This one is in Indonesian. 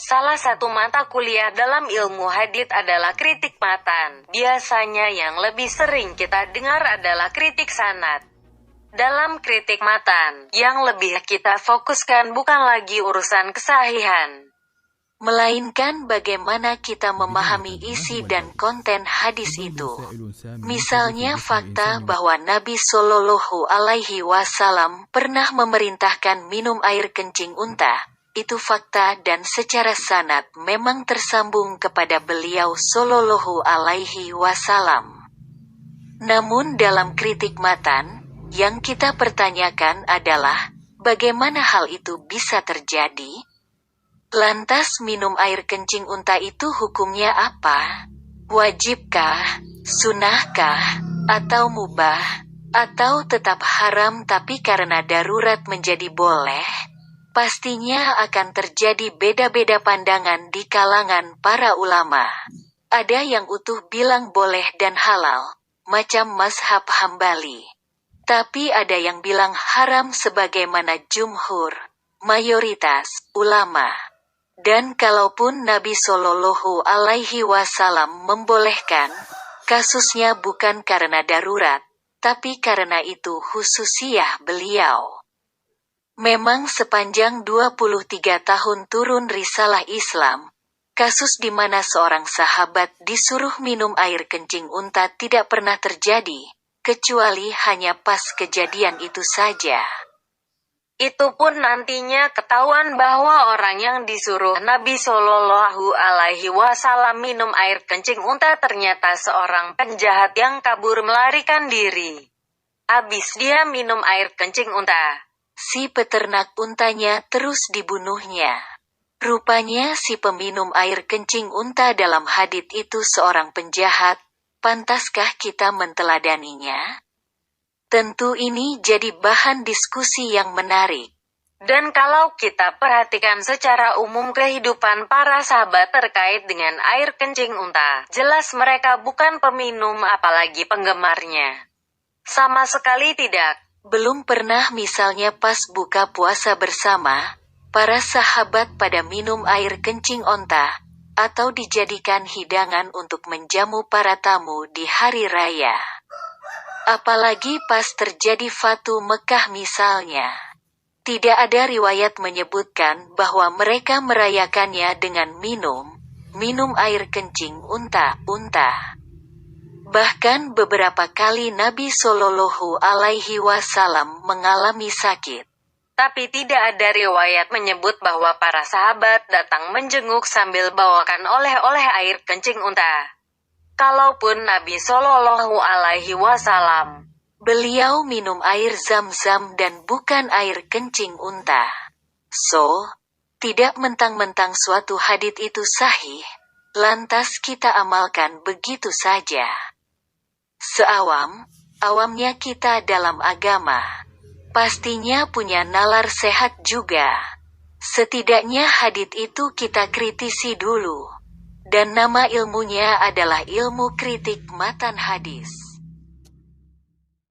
Salah satu mata kuliah dalam ilmu hadits adalah kritik matan. Biasanya yang lebih sering kita dengar adalah kritik sanad. Dalam kritik matan, yang lebih kita fokuskan bukan lagi urusan kesahihan, melainkan bagaimana kita memahami isi dan konten hadis itu. Misalnya fakta bahwa Nabi Shallallahu Alaihi Wasallam pernah memerintahkan minum air kencing unta. Itu fakta dan secara sanad memang tersambung kepada beliau Shallallahu Alaihi Wasallam. Namun dalam kritik matan, yang kita pertanyakan adalah, bagaimana hal itu bisa terjadi? Lantas minum air kencing unta itu hukumnya apa? Wajibkah? Sunnahkah? Atau mubah? Atau tetap haram tapi karena darurat menjadi boleh? Pastinya akan terjadi beda-beda pandangan di kalangan para ulama. Ada yang utuh bilang boleh dan halal, macam mazhab Hambali. Tapi ada yang bilang haram sebagaimana jumhur, mayoritas, ulama. Dan kalaupun Nabi Shallallahu Alaihi Wasallam membolehkan, kasusnya bukan karena darurat, tapi karena itu khususiyah beliau. Memang sepanjang 23 tahun turun risalah Islam, kasus di mana seorang sahabat disuruh minum air kencing unta tidak pernah terjadi, kecuali hanya pas kejadian itu saja. Itu pun nantinya ketahuan bahwa orang yang disuruh Nabi Shallallahu Alaihi Wasallam minum air kencing unta ternyata seorang penjahat yang kabur melarikan diri. Habis dia minum air kencing unta, si peternak untanya terus dibunuhnya. Rupanya si peminum air kencing unta dalam hadits itu seorang penjahat. Pantaskah kita menteladaninya? Tentu ini jadi bahan diskusi yang menarik. Dan kalau kita perhatikan secara umum kehidupan para sahabat terkait dengan air kencing unta, jelas mereka bukan peminum apalagi penggemarnya. Sama sekali tidak. Belum pernah misalnya pas buka puasa bersama, para sahabat pada minum air kencing unta, atau dijadikan hidangan untuk menjamu para tamu di hari raya. Apalagi pas terjadi Fatu Mekah misalnya. Tidak ada riwayat menyebutkan bahwa mereka merayakannya dengan minum air kencing unta. Bahkan beberapa kali Nabi Shallallahu Alaihi Wasallam mengalami sakit. Tapi tidak ada riwayat menyebut bahwa para sahabat datang menjenguk sambil bawakan oleh-oleh air kencing unta. Kalaupun Nabi Shallallahu Alaihi Wasallam, beliau minum air zam-zam dan bukan air kencing unta. So, tidak mentang-mentang suatu hadits itu sahih, lantas kita amalkan begitu saja. Awamnya kita dalam agama, pastinya punya nalar sehat juga. Setidaknya hadits itu kita kritisi dulu. Dan nama ilmunya adalah ilmu kritik matan hadis.